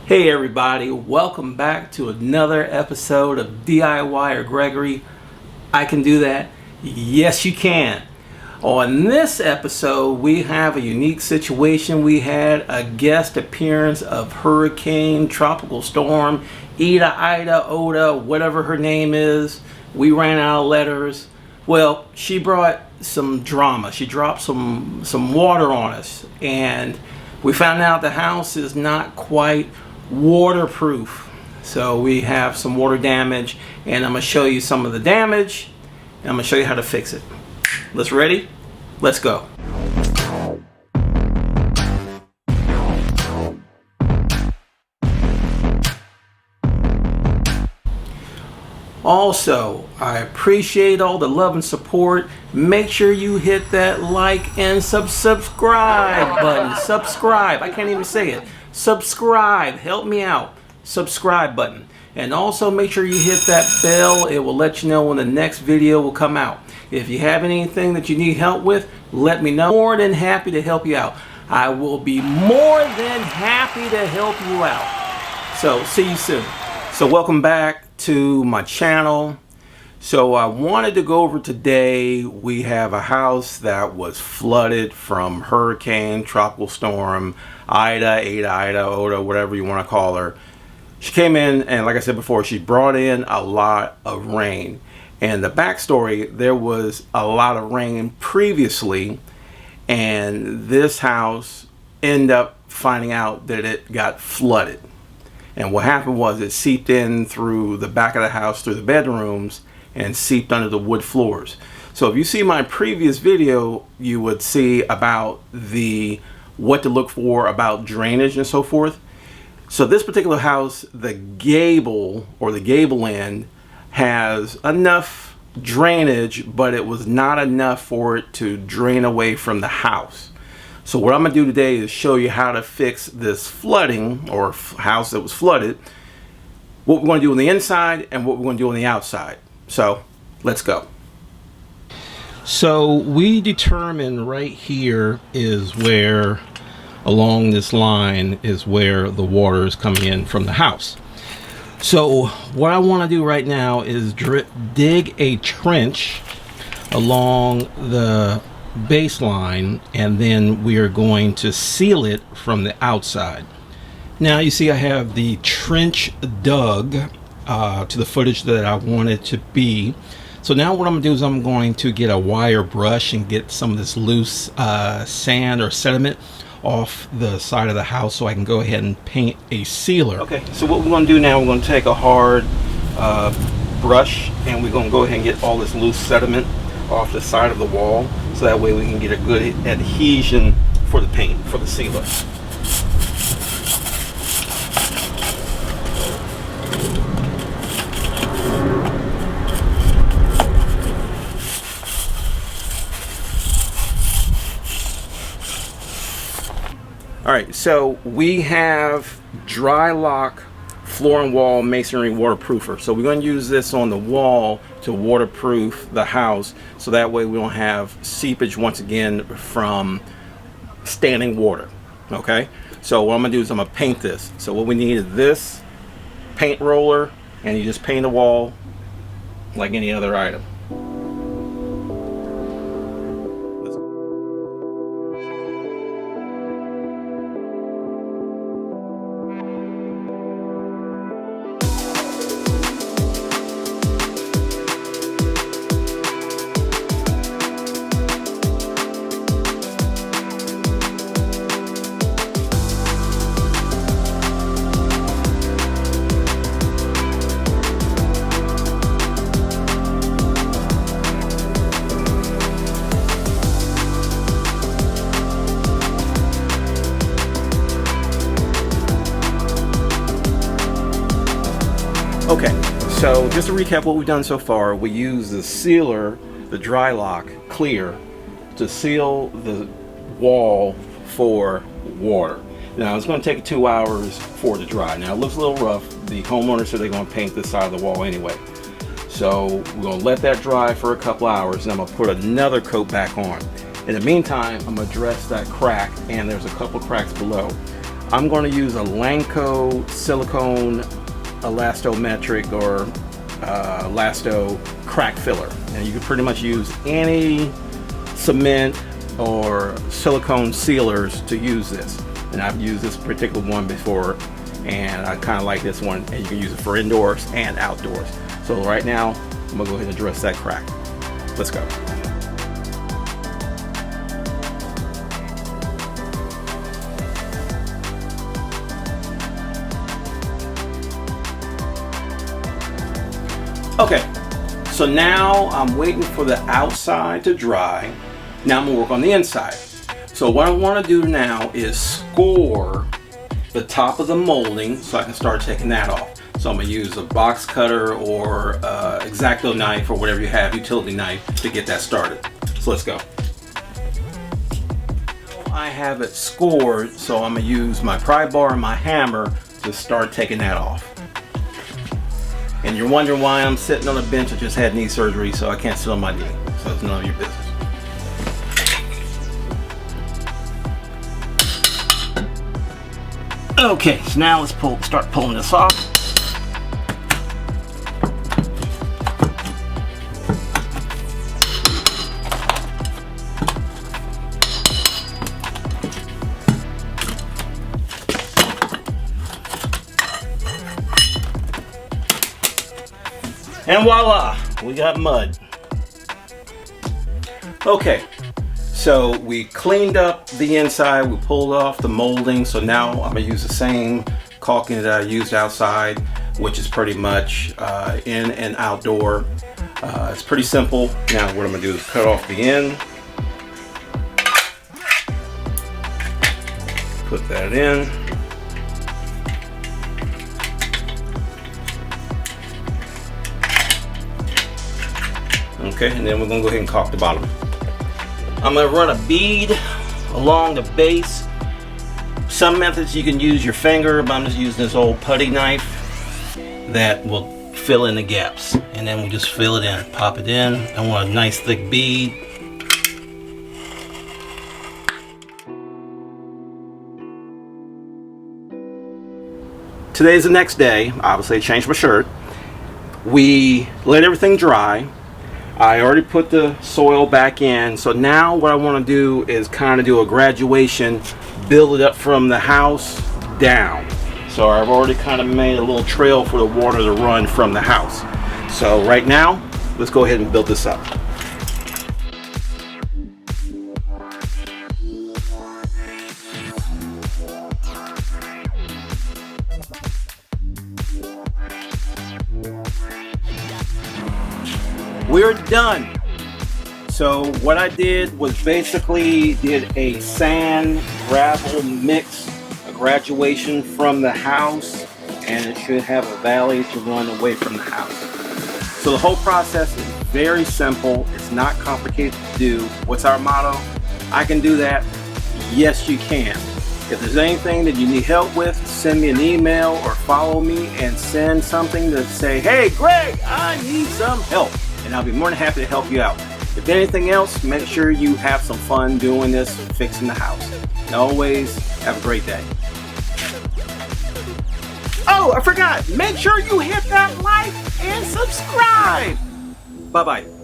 Hey everybody, welcome back to another episode of DIY or Gregory. I can do that. Yes, you can. On this episode, we have a unique situation. We had a guest appearance of Hurricane, Tropical Storm, ETA, Ida, Oda, whatever her name is. We ran out of letters. Well, she brought some drama. She dropped some water on us, and we found out the house is not quite waterproof. So we have some water damage, and I'm going to show you some of the damage, and I'm going to show you how to fix it. Let's ready? Let's go. Also, I appreciate all the love and support. Make sure you hit that like and subscribe button. Subscribe. I can't even say it. Subscribe. Help me out. Subscribe button. And also make sure you hit that bell. It will let you know when the next video will come out. If you have anything that you need help with, let me know. More than happy to help you out. I will be more than happy to help you out. So see you soon. So welcome back to my channel. So I wanted to go over today. We have a house that was flooded from Hurricane, Tropical Storm, Ida, Oda, whatever you want to call her. She came in, and like I said before, she brought in a lot of rain. And the backstory, there was a lot of rain previously, and this house ended up finding out that it got flooded. And what happened was it seeped in through the back of the house, through the bedrooms, and seeped under the wood floors. So if you see my previous video, you would see about what to look for about drainage and so forth. So this particular house, the gable or the gable end has enough drainage, but it was not enough for it to drain away from the house. So what I'm going to do today is show you how to fix this flooding or house that was flooded, what we're going to do on the inside and what we're going to do on the outside. So let's go. So we determined right here is where, along this line, is where the water is coming in from the house. So what I want to do right now is dig a trench along the baseline, and then we are going to seal it from the outside. Now you see I have the trench dug to the footage that I want it to be. So now what I'm going to do is I'm going to get a wire brush and get some of this loose sand or sediment off the side of the house so I can go ahead and paint a sealer. Okay, so what we're going to do now, we're going to take a hard brush, and we're going to go ahead and get all this loose sediment off the side of the wall, so that way we can get a good adhesion for the paint, for the sealer. Alright, so we have dry lock floor and wall masonry waterproofer. So we're going to use this on the wall to waterproof the house, so that way we don't have seepage once again from standing water. Okay, so what I'm going to do is I'm going to paint this. So what we need is this paint roller, and you just paint the wall like any other item. Okay, so just to recap what we've done so far, we used the sealer, the dry lock clear, to seal the wall for water. Now it's going to take 2 hours for it to dry. Now it looks a little rough. The homeowner said they're going to paint this side of the wall anyway. So we're going to let that dry for a couple hours, and I'm going to put another coat back on. In the meantime, I'm going to address that crack, and there's a couple cracks below. I'm going to use a Lanco silicone elastometric or elasto crack filler, and you can pretty much use any cement or silicone sealers to use this. And I've used this particular one before, and I kind of like this one, and you can use it for indoors and outdoors. So right now I'm gonna go ahead and address that crack. Let's go. Okay, so now I'm waiting for the outside to dry. Now I'm gonna work on the inside. So what I want to do now is score the top of the molding so I can start taking that off. So I'm gonna use a box cutter or X-Acto knife or whatever you have, utility knife, to get that started. So let's go. I have it scored, so I'm gonna use my pry bar and my hammer to start taking that off. And you're wondering why I'm sitting on a bench. I just had knee surgery, so I can't sit on my knee. So it's none of your business. Okay, so now let's start pulling this off. And voila, we got mud. Okay, so we cleaned up the inside, we pulled off the molding, so now I'm gonna use the same caulking that I used outside, which is pretty much in and outdoor. It's pretty simple. Now what I'm gonna do is cut off the end, put that in. Okay, and then we're gonna go ahead and caulk the bottom. I'm gonna run a bead along the base. Some methods you can use your finger, but I'm just using this old putty knife that will fill in the gaps. And then we just fill it in, pop it in. I want a nice thick bead. Today's the next day. Obviously I changed my shirt. We let everything dry. I already put the soil back in, so now what I want to do is kind of do a graduation, build it up from the house down. So I've already kind of made a little trail for the water to run from the house. So right now, let's go ahead and build this up. We're done. So what I did was basically did a sand gravel mix, a graduation from the house, and it should have a valley to run away from the house. So the whole process is very simple. It's not complicated to do. What's our motto? I can do that. Yes, you can. If there's anything that you need help with, send me an email or follow me and send something to say, hey Greg, I need some help. And I'll be more than happy to help you out. If anything else, make sure you have some fun doing this, fixing the house. And always have a great day. Oh, I forgot. Make sure you hit that like and subscribe. Bye-bye.